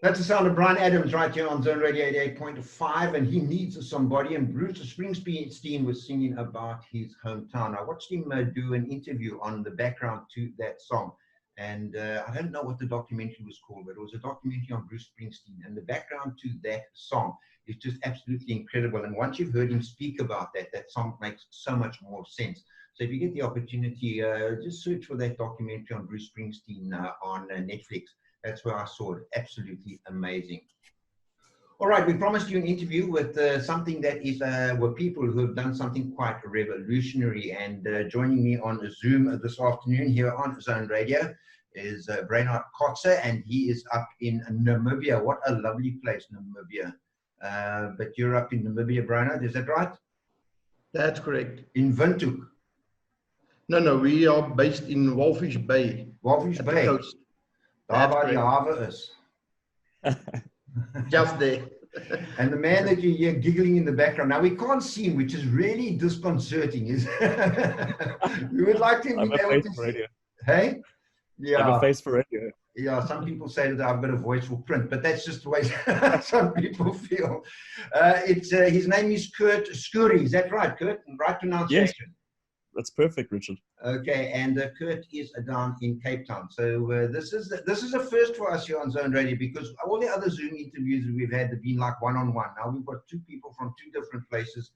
That's the sound of Brian Adams right here on Zone Radio 88.5, and he needs somebody. And Bruce Springsteen was singing about his hometown. I watched him do an interview on the background to that song. And I don't know what the documentary was called, but it was a documentary on Bruce Springsteen. And the background to that song is just absolutely incredible. And once you've heard him speak about that, that song makes so much more sense. So if you get the opportunity, just search for that documentary on Bruce Springsteen on Netflix. That's where I saw it. Absolutely amazing. All right, we promised you an interview with something that is with people who have done something quite revolutionary. And joining me on Zoom this afternoon here on Zone Radio is Brainard Kotze, and he is up in Namibia. What a lovely place, Namibia. But you're up in Namibia, Brainard, is that right? That's correct. In Windhoek? No, we are based in Walvis Bay. Walvis Bay? Daar waar die haven is. Just there. And the man that you hear giggling in the background, now we can't see him, which is really disconcerting. We would like to be able to see. Hey? Yeah. I have a face for radio. Yeah, some people say that I've got a voice for print, but that's just the way some people feel. His name is Kurt Skuri. Is that right, Kurt? Right pronunciation? Yes. That's perfect, Richard. Okay, and Kurt is down in Cape Town. So this is a first for us here on Zone Radio, because all the other Zoom interviews we've had have been like one-on-one. Now we've got two people from two different places,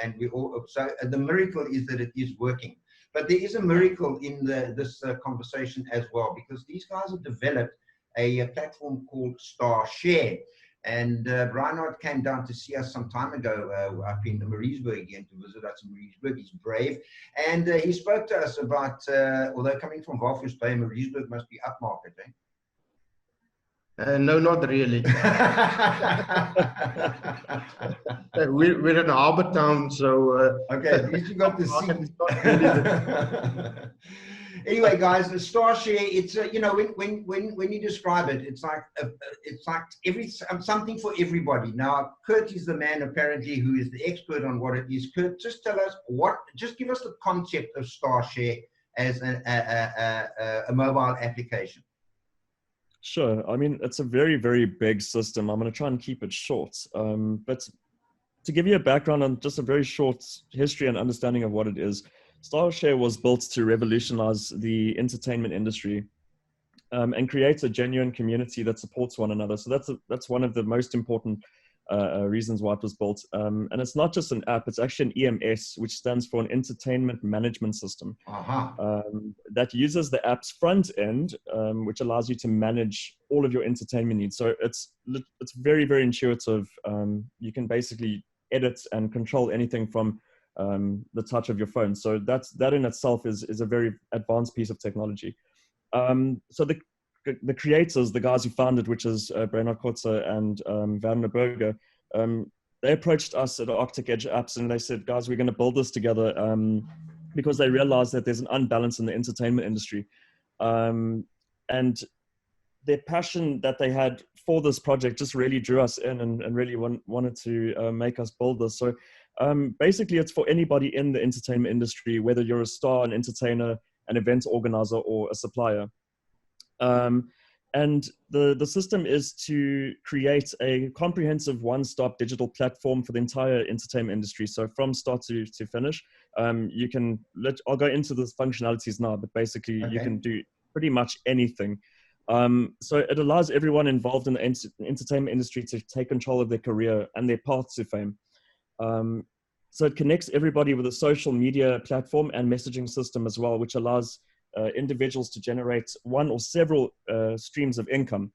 and we all. So the miracle is that it is working. But there is a miracle in this conversation as well, because these guys have developed a platform called Starshare. And Reinhard came down to see us some time ago up in Maritzburg again, to visit us in Maritzburg. He's brave. And he spoke to us about, although coming from Walvis Bay, Maritzburg must be upmarket, eh? No, not really. We're in a harbor town, so... okay, at least you got the sea. Anyway, guys, the Starshare, it's you know, when you describe it, it's like something for everybody. Now, Kurt is the man apparently who is the expert on what it is. Kurt, just tell us just give us the concept of Starshare as a mobile application. Sure. I mean, it's a very, very big system. I'm going to try and keep it short. But to give you a background on just a very short history and understanding of what it is, Starshare was built to revolutionize the entertainment industry and create a genuine community that supports one another. So that's one of the most important reasons why it was built. And it's not just an app, it's actually an EMS, which stands for an entertainment management system. That uses the app's front end, which allows you to manage all of your entertainment needs. So it's very, very intuitive. You can basically edit and control anything from the touch of your phone. So that in itself is a very advanced piece of technology. So the creators, the guys who founded, which is Brainard Kotze and Werner Berger, they approached us at Arctic Edge Apps and they said, guys, we're going to build this together because they realized that there's an unbalance in the entertainment industry. And their passion that they had for this project just really drew us in and really wanted to make us build this. So basically, it's for anybody in the entertainment industry, whether you're a star, an entertainer, an event organizer, or a supplier. And the system is to create a comprehensive one-stop digital platform for the entire entertainment industry. So from start to finish, you can I'll go into the functionalities now, but basically you can do pretty much anything. So it allows everyone involved in the entertainment industry to take control of their career and their path to fame. So it connects everybody with a social media platform and messaging system as well, which allows individuals to generate one or several streams of income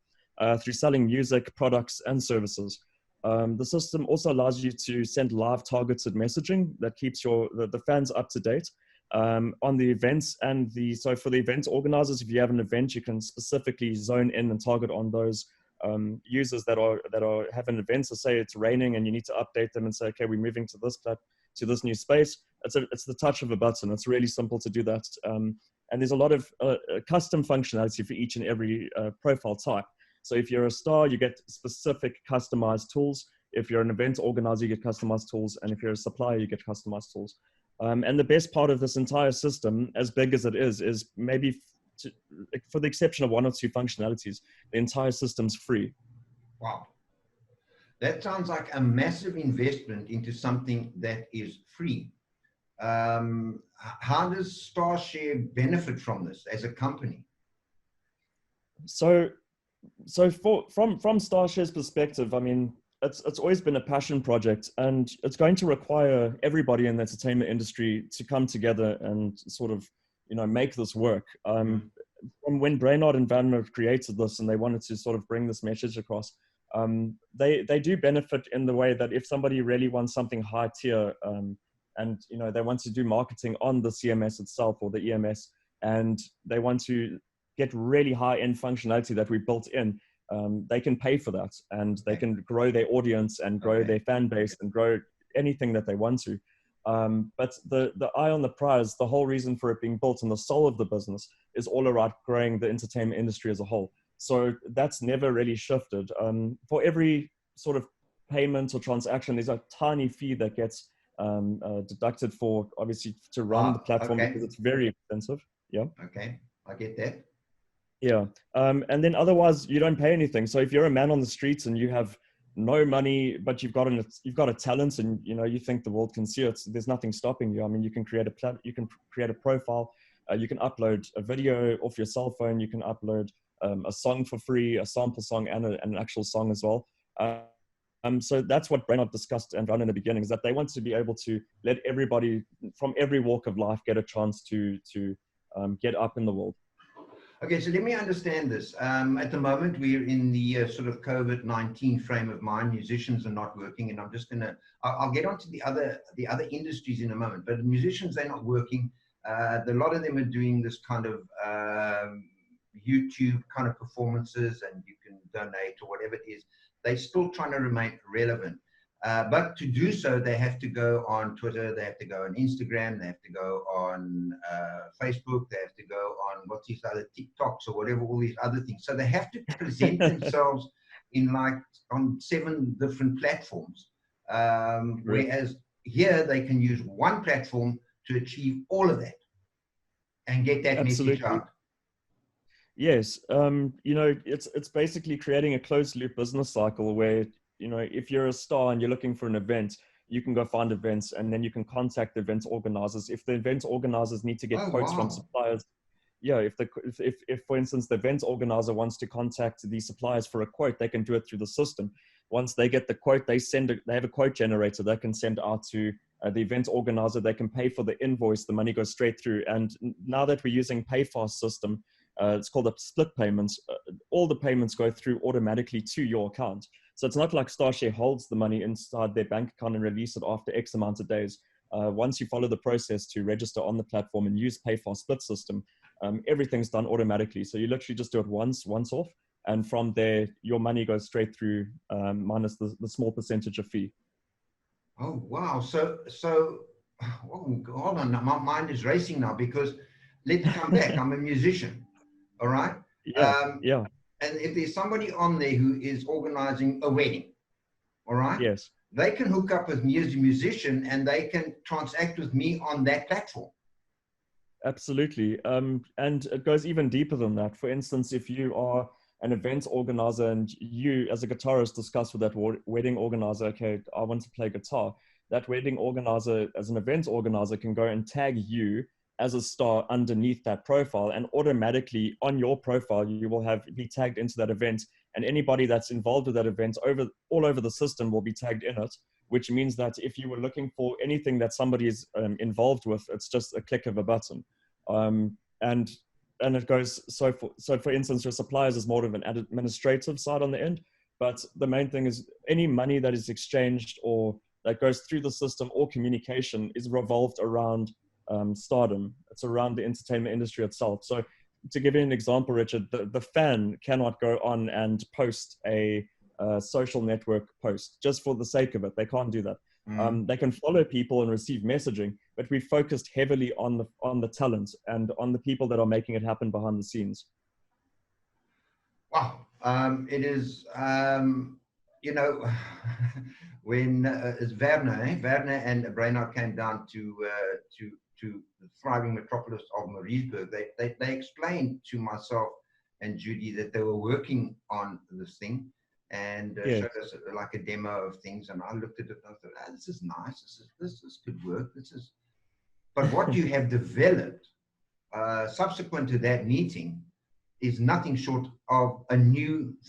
through selling music, products, and services. The system also allows you to send live targeted messaging that keeps the fans up to date on the events. So for the event organizers, if you have an event, you can specifically zone in and target on those users that have an event. So say it's raining and you need to update them and say, okay, we're moving to this new space. It's the touch of a button. It's really simple to do that. And there's a lot of custom functionality for each and every profile type. So if you're a star, you get specific customized tools. If you're an event organizer, you get customized tools. And if you're a supplier, you get customized tools. And the best part of this entire system, as big as it is maybe for the exception of one or two functionalities, the entire system's free. Wow. That sounds like a massive investment into something that is free. How does Starshare benefit from this as a company? So from Starshare's perspective, I mean, it's always been a passion project, and it's going to require everybody in the entertainment industry to come together and sort of, make this work. From when Brainard and Vanner created this and they wanted to sort of bring this message across, they do benefit in the way that if somebody really wants something high tier, and they want to do marketing on the CMS itself or the EMS, and they want to get really high end functionality that we built in, they can pay for that, and they can grow their audience and grow their fan base and grow anything that they want to. But the eye on the prize, the whole reason for it being built and the soul of the business is all about growing the entertainment industry as a whole. So that's never really shifted. For every sort of payment or transaction, there's a tiny fee that gets deducted for, obviously, to run the platform, because it's very expensive. Yeah. Okay, I get that. Yeah. And then otherwise you don't pay anything. So if you're a man on the streets and you have no money, but you've got a talent, and you think the world can see it, there's nothing stopping you. I mean, you can create a profile, you can upload a video off your cell phone, you can upload a song for free, a sample song and an actual song as well. So that's what Brainard discussed and run in the beginning, is that they want to be able to let everybody from every walk of life get a chance to get up in the world. Okay, so let me understand this. At the moment, we're in the sort of COVID-19 frame of mind. Musicians are not working, and I'm just I'll get onto the other industries in a moment. But musicians, they're not working. A lot of them are doing this kind of YouTube kind of performances, and you can donate or whatever it is. They're still trying to remain relevant. But to do so, they have to go on Twitter, they have to go on Instagram, they have to go on Facebook, they have to go on what's these other TikToks or whatever, all these other things. So they have to present themselves on 7 different platforms. Whereas here they can use one platform to achieve all of that and get that message out. Yes, it's basically creating a closed loop business cycle where, if you're a star and you're looking for an event, you can go find events, and then you can contact the event organizers. If the event organizers need to get quotes from suppliers, if for instance the event organizer wants to contact the suppliers for a quote, they can do it through the system. Once they get the quote, they have a quote generator they can send out to the event organizer. They can pay for the invoice, the money goes straight through. And now that we're using PayFast system, it's called a split payments. All the payments go through automatically to your account. So it's not like Starshare holds the money inside their bank account and release it after X amount of days. Once you follow the process to register on the platform and use PayFast split system, everything's done automatically. So you literally just do it once off, and from there, your money goes straight through, minus the small percentage of fee. Oh, wow. So hold on. My mind is racing now, because let's come back. I'm a musician. All right. Yeah. And if there's somebody on there who is organizing a wedding, all right? Yes. They can hook up with me as a musician, and they can transact with me on that platform. Absolutely. And it goes even deeper than that. For instance, if you are an event organizer and you as a guitarist discuss with that wedding organizer, okay, I want to play guitar. That wedding organizer, as an event organizer, can go and tag you as a star underneath that profile, and automatically on your profile you will be tagged into that event, and anybody that's involved with that event all over the system will be tagged in it, which means that if you were looking for anything that somebody is involved with, it's just a click of a button. And it goes, so for instance, your suppliers is more of an administrative side on the end, but the main thing is any money that is exchanged or that goes through the system or communication is revolved around stardom. It's around the entertainment industry itself. So to give you an example, Richard, the fan cannot go on and post a social network post just for the sake of it. They can't do that. They can follow people and receive messaging, but we focused heavily on the talent and on the people that are making it happen behind the scenes. Wow. It is, when it's Werner and Brainard came down to to the thriving metropolis of Maritzburg, they explained to myself and Judy that they were working on this thing, and Yes. showed us like a demo of things. And I looked at it and I thought, this is nice. This could work. But what you have developed subsequent to that meeting is nothing short of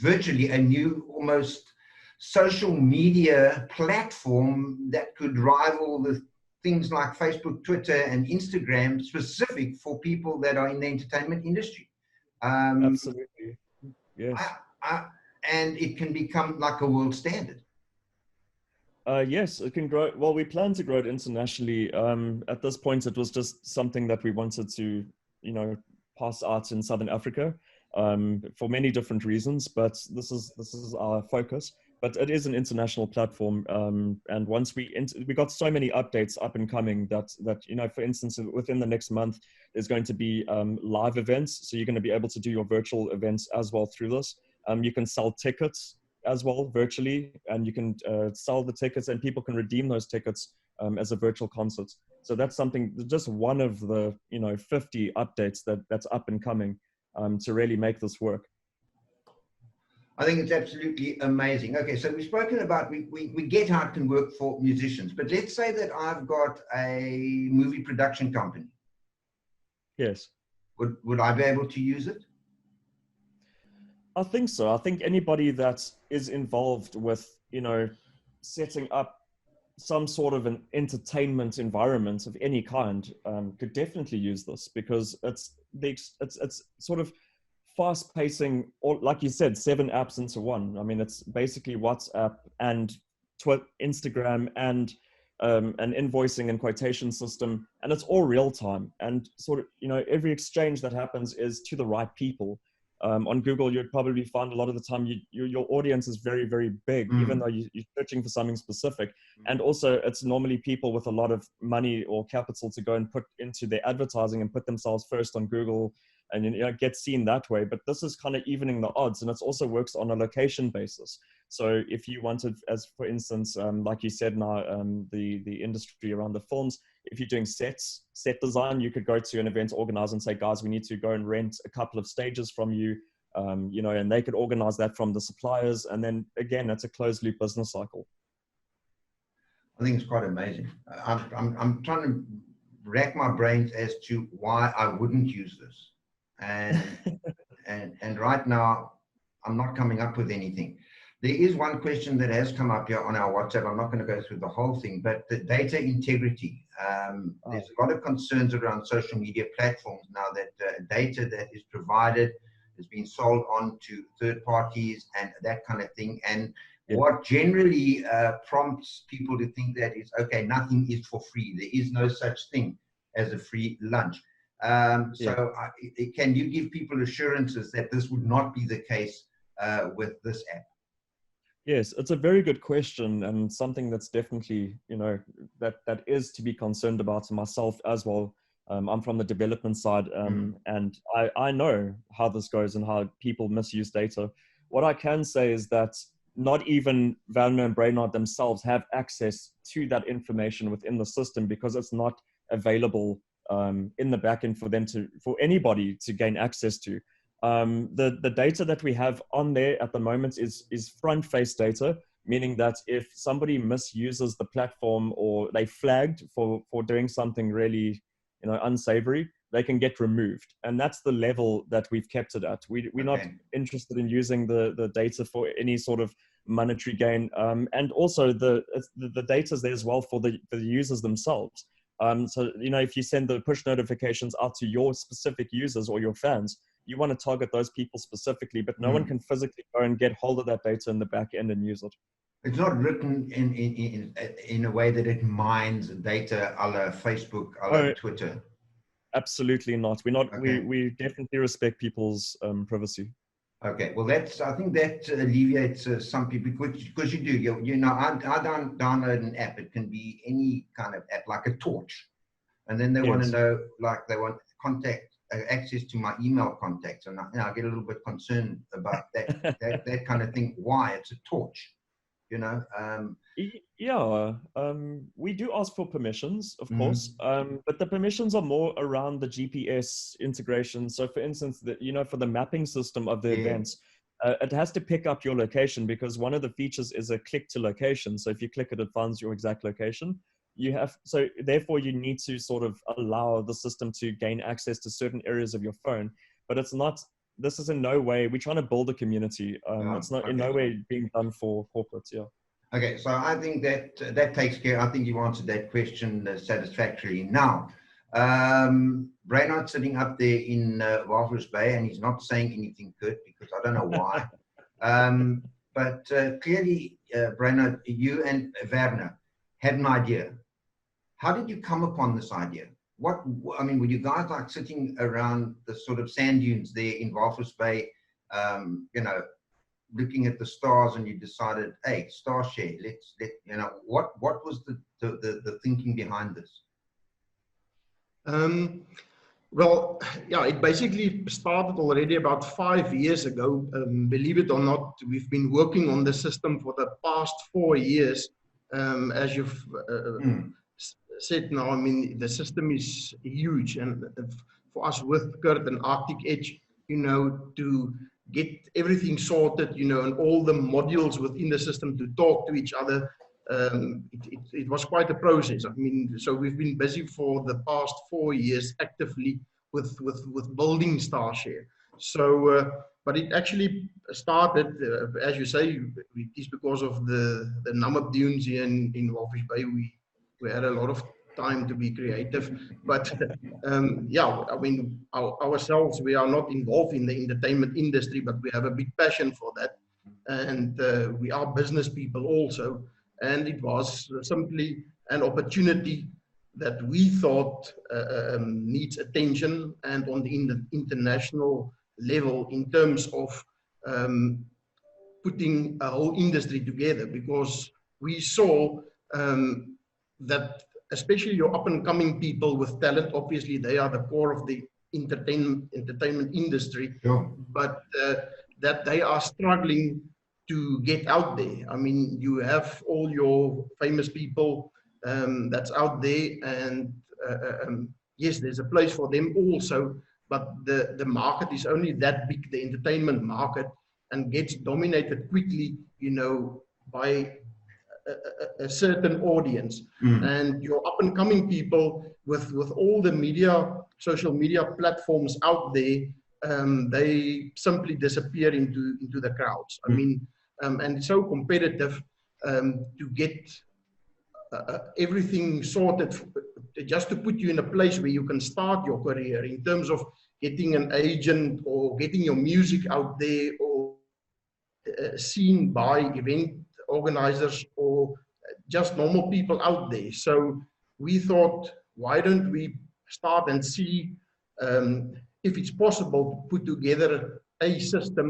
virtually a new, almost social media platform that could rival the things like Facebook, Twitter, and Instagram, specific for people that are in the entertainment industry. Absolutely. Yes. And it can become like a world standard. Yes, it can grow. Well, we plan to grow it internationally. At this point, it was just something that we wanted to, pass out in Southern Africa, for many different reasons. But this is our focus. But it is an international platform, and once we got so many updates up and coming that for instance, within the next month, there's going to be live events. So you're going to be able to do your virtual events as well through this. You can sell tickets as well virtually, and you can sell the tickets, and people can redeem those tickets as a virtual concert. So that's something, just one of the 50 updates that's up and coming to really make this work. I think it's absolutely amazing. Okay, so we've spoken about, we get how it can work for musicians, but let's say that I've got a movie production company. Yes. Would I be able to use it? I think so. I think anybody that is involved with, setting up some sort of an entertainment environment of any kind could definitely use this, because it's sort of fast pacing, or like you said, 7 apps into one. I mean, it's basically WhatsApp and Instagram and an invoicing and quotation system, and it's all real time. And sort of, every exchange that happens is to the right people. On Google, you'd probably find a lot of the time your audience is very, very big, even though you're searching for something specific. And also, it's normally people with a lot of money or capital to go and put into their advertising and put themselves first on Google and get seen that way. But this is kind of evening the odds, and it also works on a location basis. So if you wanted, as for instance, like you said now, the industry around the films, if you're doing set design, you could go to an event organizer and say, guys, we need to go and rent a couple of stages from you, and they could organize that from the suppliers. And then again, it's a closed loop business cycle. I think it's quite amazing. I'm trying to rack my brains as to why I wouldn't use this. And right now, I'm not coming up with anything. There is one question that has come up here on our WhatsApp. I'm not going to go through the whole thing, but the data integrity. There's a lot of concerns around social media platforms now that data that is provided is being sold on to third parties and that kind of thing. And what generally prompts people to think that is, okay, nothing is for free. There is no such thing as a free lunch. So can you give people assurances that this would not be the case with this app? Yes, it's a very good question, and something that's definitely, that is to be concerned about myself as well. I'm from the development side, and I know how this goes and how people misuse data. What I can say is that not even Werner and Brainard themselves have access to that information within the system, because it's not available in the backend for anybody to gain access to. The data that we have on there at the moment is front face data, meaning that if somebody misuses the platform or they flagged for doing something really unsavory, they can get removed. And that's the level that we've kept it at. We're not interested in using the data for any sort of monetary gain. And also the data is there as well for the users themselves. So, if you send the push notifications out to your specific users or your fans, you want to target those people specifically, but no one can physically go and get hold of that data in the back end and use it. It's not written in a way that it mines data a la Facebook, a la Twitter. Absolutely not. We're not. We definitely respect people's privacy. Okay, well, I think that alleviates some people, because you do. I download an app. It can be any kind of app, like a torch, and then they want to know, like they want access to my email contacts, and I get a little bit concerned about that kind of thing. Why? It's a torch. you know. Yeah, we do ask for permissions, of Mhm. course, but the permissions are more around the GPS integration. So, for instance, for the mapping system of the Yeah. events, it has to pick up your location because one of the features is a click to location. So, if you click it, it finds your exact location. So therefore, you need to sort of allow the system to gain access to certain areas of your phone, but it's not. This is in no way. We're trying to build a community. It's not in Okay. no way being done for corporates. Yeah. Okay, so I think that takes care. I think you answered that question satisfactorily. Now, Brainard's sitting up there in Walvis Bay, and he's not saying anything good because I don't know why. But clearly, Brainard, you and Werner had an idea. How did you come upon this idea? I mean, were you guys like sitting around the sort of sand dunes there in Walvis Bay, looking at the stars, and you decided, hey, Starshare, what was the thinking behind this? Well, yeah, it basically started already about 5 years ago. Believe it or not, we've been working on the system for the past 4 years. As you've said now, I mean, the system is huge. And for us with Kurt and Arctic Edge, to get everything sorted, and all the modules within the system to talk to each other, it was quite a process. I mean, so we've been busy for the past 4 years actively with building Starshare. So, but it actually started, as you say, it is because of the number of dunes here in Walvis Bay. We had a lot of time to be creative, but yeah, I mean, ourselves, we are not involved in the entertainment industry, but we have a big passion for that, and we are business people also. And it was simply an opportunity that we thought needs attention, and on the international level in terms of putting a whole industry together, because we saw that especially your up and coming people with talent, obviously they are the core of the entertainment industry, Sure. but that they are struggling to get out there. I mean, you have all your famous people that's out there, and yes, there's a place for them also, but the market is only that big, the entertainment market, and gets dominated quickly, by a certain audience. And your up and coming people with all the social media platforms out there, they simply disappear into the crowds. I mean, and it's so competitive to get everything sorted, just to put you in a place where you can start your career in terms of getting an agent or getting your music out there, or seen by event organizers or just normal people out there. So we thought, why don't we start and see if it's possible to put together a system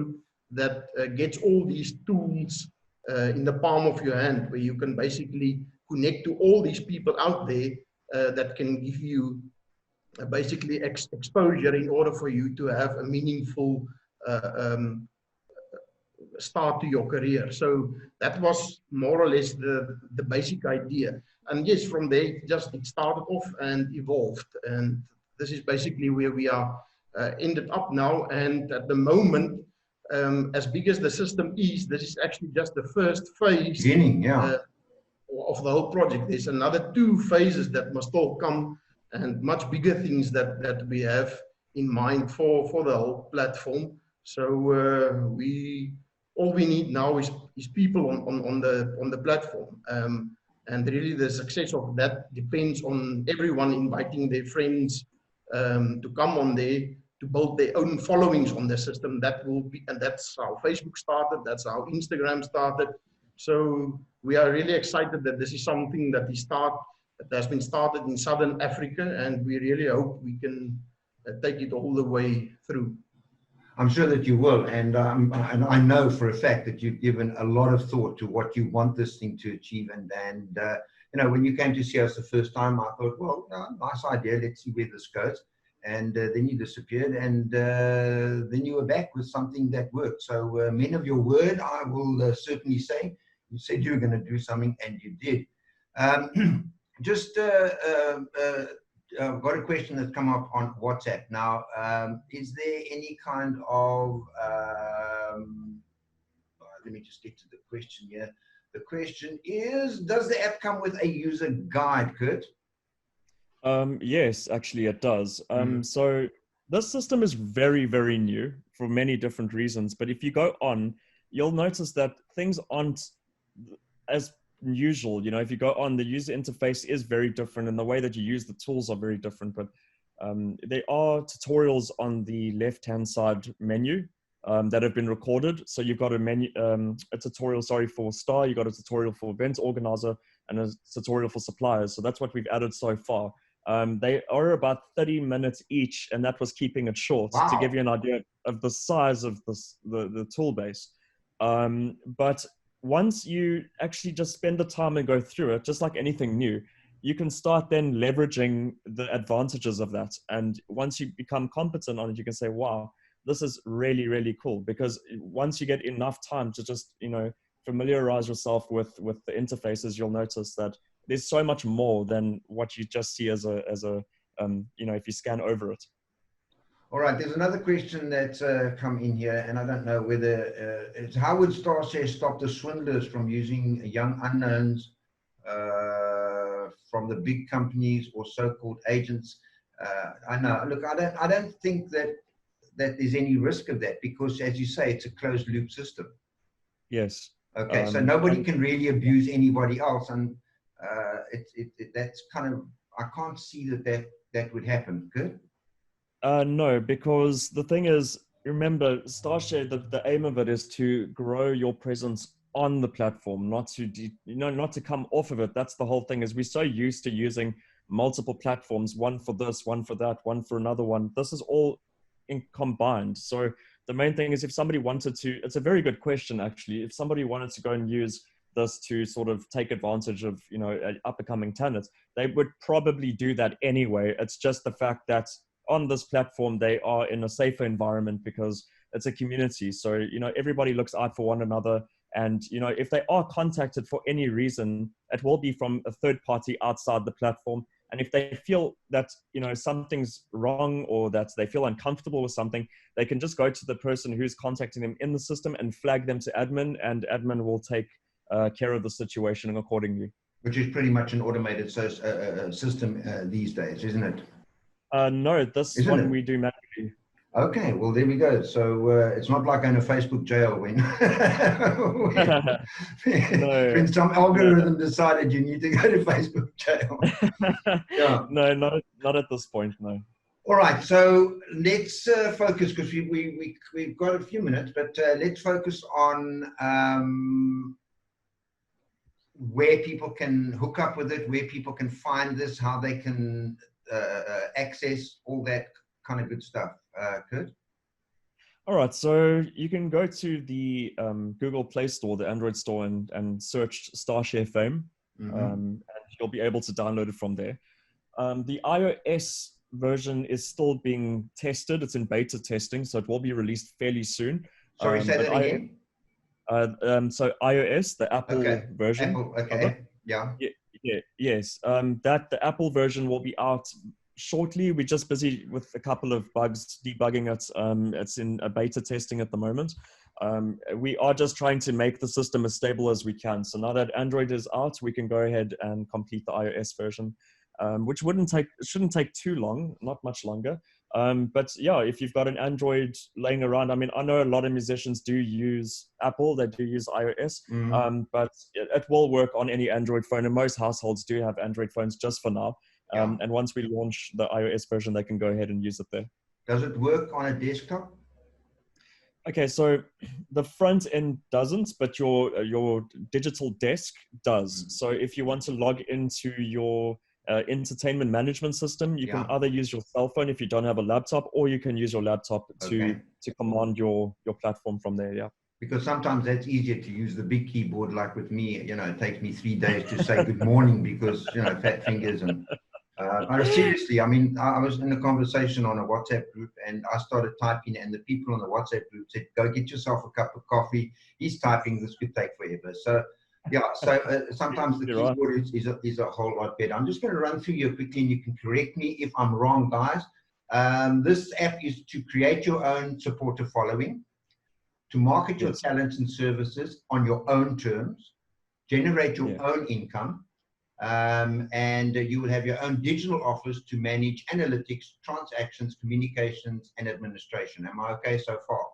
that gets all these tools in the palm of your hand, where you can basically connect to all these people out there that can give you basically exposure in order for you to have a meaningful start to your career. So that was more or less the basic idea. And yes, from there, it started off and evolved. And this is basically where we are ended up now. And at the moment, as big as the system is, this is actually just the first phase of the whole project. There's another 2 phases that must all come, and much bigger things that we have in mind for the whole platform. So all we need now is people on the platform, and really the success of that depends on everyone inviting their friends to come on there, to build their own followings on the system. That will be, and that's how Facebook started, that's how Instagram started. So we are really excited that this is something that has been started in Southern Africa, and we really hope we can take it all the way through. I'm sure that you will, and I know for a fact that you've given a lot of thought to what you want this thing to achieve. And when you came to see us the first time, I thought, well, nice idea. Let's see where this goes. And then you disappeared, and then you were back with something that worked. So, men of your word, I will certainly say. You said you were going to do something, and you did. Just got a question that's come up on WhatsApp. Now, is there any kind of, let me just get to the question here. The question is, does the app come with a user guide, Kurt? Yes, actually it does. So this system is very, very new for many different reasons. But if you go on, you'll notice that things aren't as usual. You know, if you go on, the user interface is very different and the way that you use the tools are very different. But there are tutorials on the left-hand side menu that have been recorded. So you've got a tutorial, sorry, for Star, you've got a tutorial for Event Organizer, and a tutorial for suppliers. So that's what we've added so far. They are about 30 minutes each, and that was keeping it short. Wow. To give you an idea of the size of the tool base. But once you actually just spend the time and go through it, just like anything new, you can start then leveraging the advantages of that. And once you become competent on it, you can say, wow, this is really, really cool. Because once you get enough time to just, you know, familiarize yourself with the interfaces, you'll notice that there's so much more than what you just see as a you know, if you scan over it. All right, there's another question that's come in here, and I don't know whether it's how would Starshare stop the swindlers from using young unknowns from the big companies or so-called agents? I know. Look, I don't think that there's any risk of that, because, as you say, it's a closed loop system. Yes. Okay, so nobody can really abuse anybody else, and that's kind of, I can't see that would happen. Good. No, because the thing is, remember, Starshare, the aim of it is to grow your presence on the platform, not to come off of it. That's the whole thing. Is we're so used to using multiple platforms, one for this, one for that, one for another one. This is all combined. So the main thing is, if somebody wanted to, it's a very good question actually. If somebody wanted to go and use this to sort of take advantage of, you know, up and coming talents, they would probably do that anyway. It's just the fact that on this platform, they are in a safer environment because it's a community. So, you know, everybody looks out for one another. And, you know, if they are contacted for any reason, it will be from a third party outside the platform. And if they feel that, you know, something's wrong or that they feel uncomfortable with something, they can just go to the person who's contacting them in the system and flag them to admin, and admin will take care of the situation accordingly. Which is pretty much an automated system these days, isn't it? No, this isn't one we do manually. Okay, well, there we go. So it's not like going to Facebook jail when, when some algorithm decided you need to go to Facebook jail. Yeah. No, not at this point, no. All right, so let's focus, because we've got a few minutes, but let's focus on where people can hook up with it, where people can find this, how they can access all that kind of good stuff. Kurt? All right, so you can go to the Google Play Store, the Android store, and search Starshare Fame, and you'll be able to download it from there. The iOS version is still being tested. It's in beta testing, so it will be released fairly soon. Sorry, say that again? So iOS, the Apple version. Apple, okay, yeah. Yes, the Apple version will be out shortly. We're just busy with a couple of bugs, debugging it. It's in a beta testing at the moment. We are just trying to make the system as stable as we can. So now that Android is out, we can go ahead and complete the iOS version, which shouldn't take too long, not much longer. But yeah, if you've got an Android laying around, I mean, I know a lot of musicians do use Apple, they do use iOS, but it will work on any Android phone, and most households do have Android phones just for now. And once we launch the iOS version, they can go ahead and use it there. Does it work on a desktop? Okay, so the front end doesn't, but your digital desk does. So if you want to log into your entertainment management system, you can either use your cell phone if you don't have a laptop, or you can use your laptop to command your platform from there. Yeah. Because sometimes that's easier to use the big keyboard, like with me. You know, it takes me 3 days to say good morning because, you know, fat fingers and. Seriously, I mean, I was in a conversation on a WhatsApp group, and I started typing, and the people on the WhatsApp group said, "Go get yourself a cup of coffee. He's typing. This could take forever." So Yeah, so sometimes the You're right. keyboard is a whole lot better. I'm just going to run through you quickly, and you can correct me if I'm wrong, guys. This app is to create your own supporter following, to market your Yes. talents and services on your own terms, generate your Yeah. own income, and you will have your own digital office to manage analytics, transactions, communications, and administration. Am I okay so far?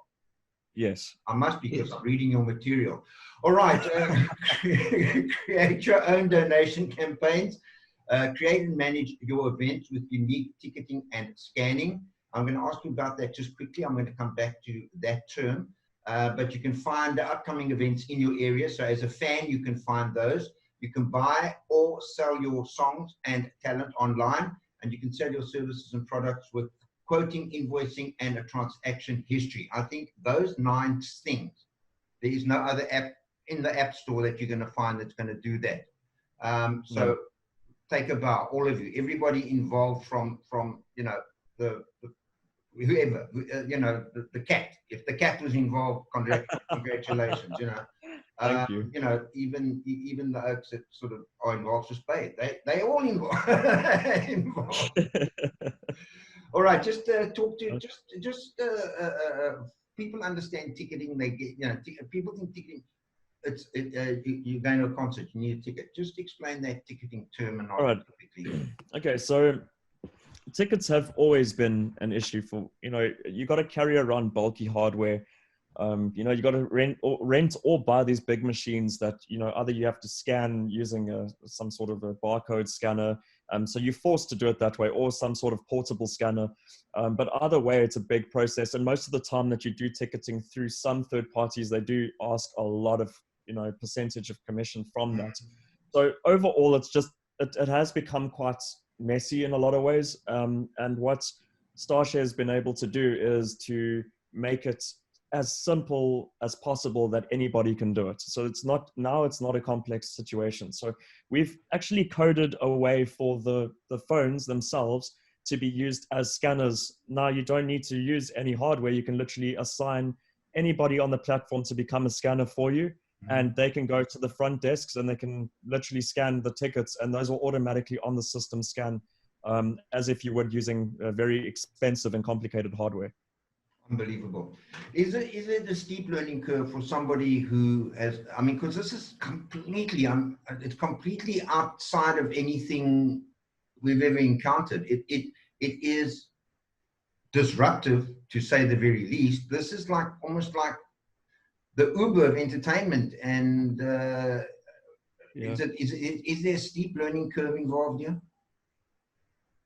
Yes. I must, because Yes. I'm reading your material. All right. Create your own donation campaigns. Create and manage your events with unique ticketing and scanning. I'm going to ask you about that just quickly. I'm going to come back to that term. But you can find the upcoming events in your area. So as a fan, you can find those. You can buy or sell your songs and talent online, and you can sell your services and products with quoting, invoicing, and a transaction history. I think those 9 things, there is no other app in the App Store that you're going to find that's going to do that. So take a bow, all of you, everybody involved from you know, the whoever, you know, the cat. If the cat was involved, congratulations, you know. Thank you. You know, even the oaks that sort of are involved, just pay it. They all involved. All right, just talk to people understand ticketing. They get, you know, people think ticketing. You're going to a concert, you need a ticket. Just explain that ticketing terminology. All right. Quickly. Okay, so tickets have always been an issue for, you know, you got to carry around bulky hardware. You know, you got to rent or buy these big machines that, you know, either you have to scan using some sort of a barcode scanner. So you're forced to do it that way, or some sort of portable scanner. But either way, it's a big process. And most of the time that you do ticketing through some third parties, they do ask a lot of, you know, percentage of commission from that. So overall, it's just, it has become quite messy in a lot of ways. And what Starshare has been able to do is to make it as simple as possible that anybody can do it. So it's not a complex situation. So we've actually coded a way for the phones themselves to be used as scanners. Now you don't need to use any hardware. You can literally assign anybody on the platform to become a scanner for you, and they can go to the front desks and they can literally scan the tickets, and those will automatically on the system scan as if you were using very expensive and complicated hardware. Unbelievable. Is it a steep learning curve for somebody who has, I mean, because this is completely, it's completely outside of anything we've ever encountered. It is disruptive, to say the very least. This is like almost like the Uber of entertainment. And Yeah. is there a steep learning curve involved here?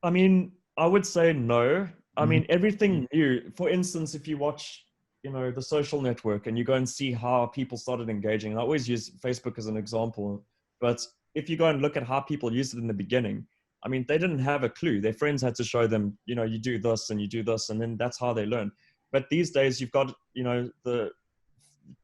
I mean, I would say no. I mean, everything new, for instance, if you watch, you know, The Social Network and you go and see how people started engaging, and I always use Facebook as an example, but if you go and look at how people used it in the beginning, I mean, they didn't have a clue. Their friends had to show them, you know, you do this and you do this, and then that's how they learn. But these days you've got, you know, the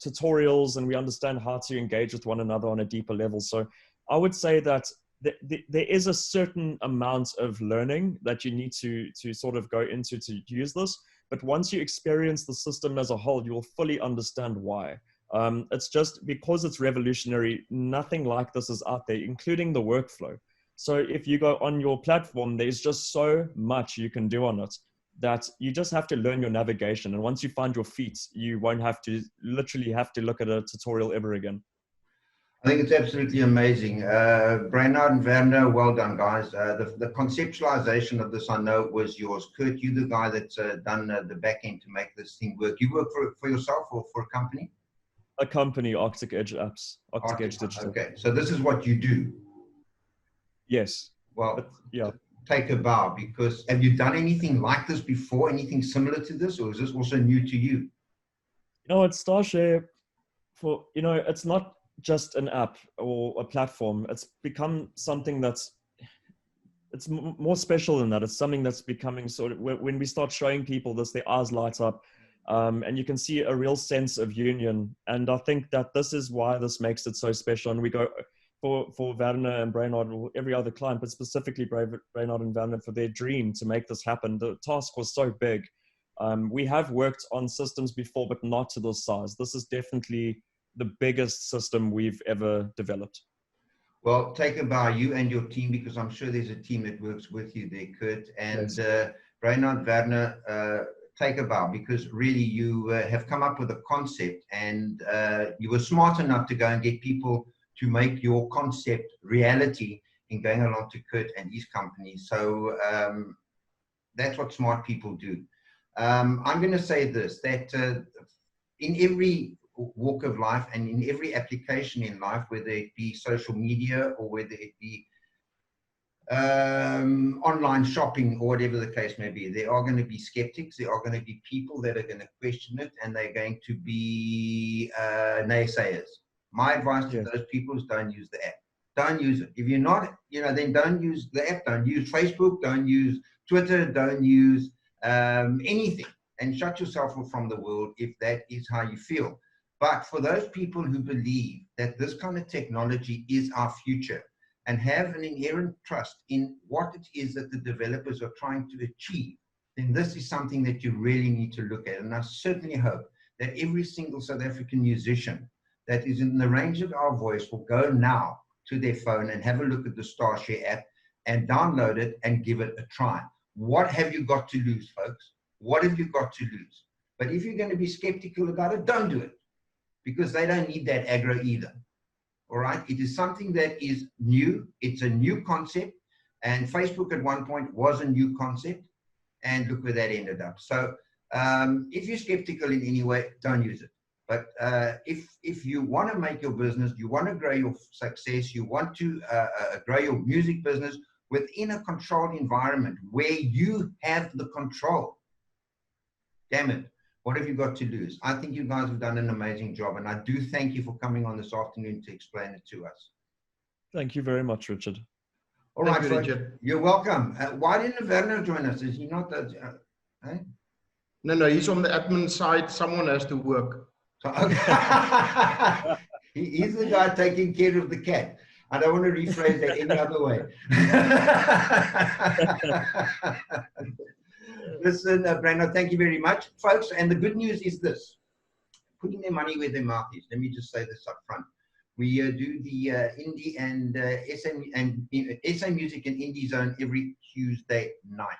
tutorials, and we understand how to engage with one another on a deeper level. So I would say that there is a certain amount of learning that you need to sort of go into to use this. But once you experience the system as a whole, you will fully understand why. It's just because it's revolutionary. Nothing like this is out there, including the workflow. So if you go on your platform, there's just so much you can do on it that you just have to learn your navigation. And once you find your feet, you won't have to literally have to look at a tutorial ever again. I think it's absolutely amazing. Brainard and Werner, well done, guys. The conceptualization of this, I know, was yours. Kurt, you the guy that's done the back end to make this thing work. You work for yourself or for a company? A company, Arctic Edge Apps, Arctic Edge Digital. Okay, so this is what you do. Yes. Well, but, yeah. Take a bow, because have you done anything like this before? Anything similar to this, or is this also new to you? You know, at Starshare, for, you know, it's not just an app or a platform. It's become something that's, it's more special than that. It's something that's becoming sort of, when we start showing people this, their eyes light up, and you can see a real sense of union. And I think that this is why this makes it so special. And we go for Werner and Brainard, or every other client, but specifically Brainard and Werner, for their dream to make this happen. The task was so big. We have worked on systems before, but not to this size. This is definitely the biggest system we've ever developed. Well, taken by you and your team, because I'm sure there's a team that works with you there, Kurt. And Yes. Reinhard Werner, take a bow, because really you have come up with a concept, and you were smart enough to go and get people to make your concept reality in going along to Kurt and his company. So that's what smart people do. I'm going to say this, that in every walk of life and in every application in life, whether it be social media or whether it be online shopping or whatever the case may be, there are going to be skeptics, there are going to be people that are going to question it, and they're going to be naysayers. My advice to those people is don't use the app. Don't use it. If you're not, then don't use the app. Don't use Facebook. Don't use Twitter. Don't use anything. And shut yourself off from the world if that is how you feel. But for those people who believe that this kind of technology is our future and have an inherent trust in what it is that the developers are trying to achieve, then this is something that you really need to look at. And I certainly hope that every single South African musician that is in the range of our voice will go now to their phone and have a look at the Starshare app and download it and give it a try. What have you got to lose, folks? What have you got to lose? But if you're going to be skeptical about it, don't do it, because they don't need that aggro either. All right? It is something that is new. It's a new concept. And Facebook at one point was a new concept. And look where that ended up. So if you're skeptical in any way, don't use it. But if you want to make your business, you want to grow your success, you want to grow your music business within a controlled environment where you have the control, damn it, what have you got to lose? I think you guys have done an amazing job, and I do thank you for coming on this afternoon to explain it to us. Thank you very much, Richard. All right, Richard. You're welcome. Why didn't Werner join us? Is he not that? Hey? No, he's on the admin side. Someone has to work. So, okay. He's the guy taking care of the cat. I don't want to rephrase that any other way. Listen, Brandon, thank you very much, folks. And the good news is this: putting their money where their mouth is. Let me just say this up front. We do the indie and SA Music and Indie Zone every Tuesday night.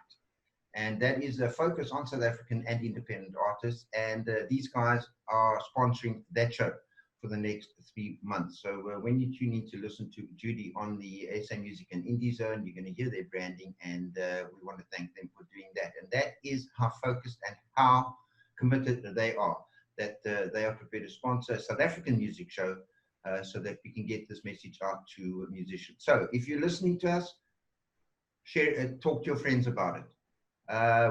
And that is a focus on South African and independent artists. And these guys are sponsoring that show for the next 3 months. So when you tune in to listen to Judy on the SA Music and Indie Zone, you're going to hear their branding, and we want to thank them for doing that. And that is how focused and how committed they are, that they are prepared to sponsor a South African music show so that we can get this message out to musicians. So if you're listening to us, share, talk to your friends about it.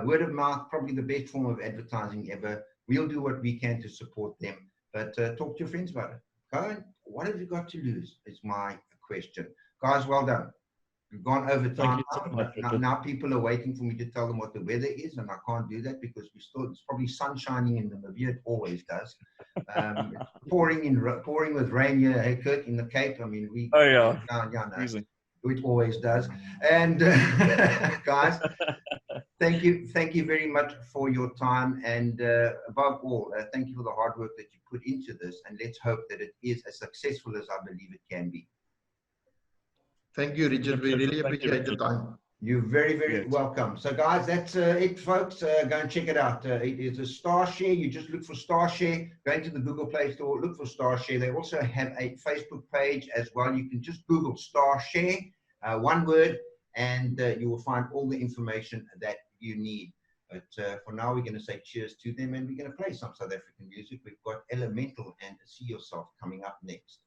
Word of mouth, probably the best form of advertising ever. We'll do what we can to support them, but talk to your friends about it. Go on, what have you got to lose is my question. Guys, well done. We've gone over time now people are waiting for me to tell them what the weather is, and I can't do that because it's probably sun shining in Namibia. It always does. It's pouring with rain here, hey, Kurt, in the Cape. I mean, it always does. And guys, thank you very much for your time, and above all, thank you for the hard work that you put into this, and let's hope that it is as successful as I believe it can be. Thank you, Richard. We really appreciate the time. You're very, very welcome. So guys, that's it, folks. Go and check it out. It is a Starshare. You just look for Starshare. Go into the Google Play Store, look for Starshare. They also have a Facebook page as well. You can just Google Starshare, one word, and you will find all the information that you need. But for now, we're going to say cheers to them, and we're going to play some South African music. We've got Elemental and See Yourself coming up next.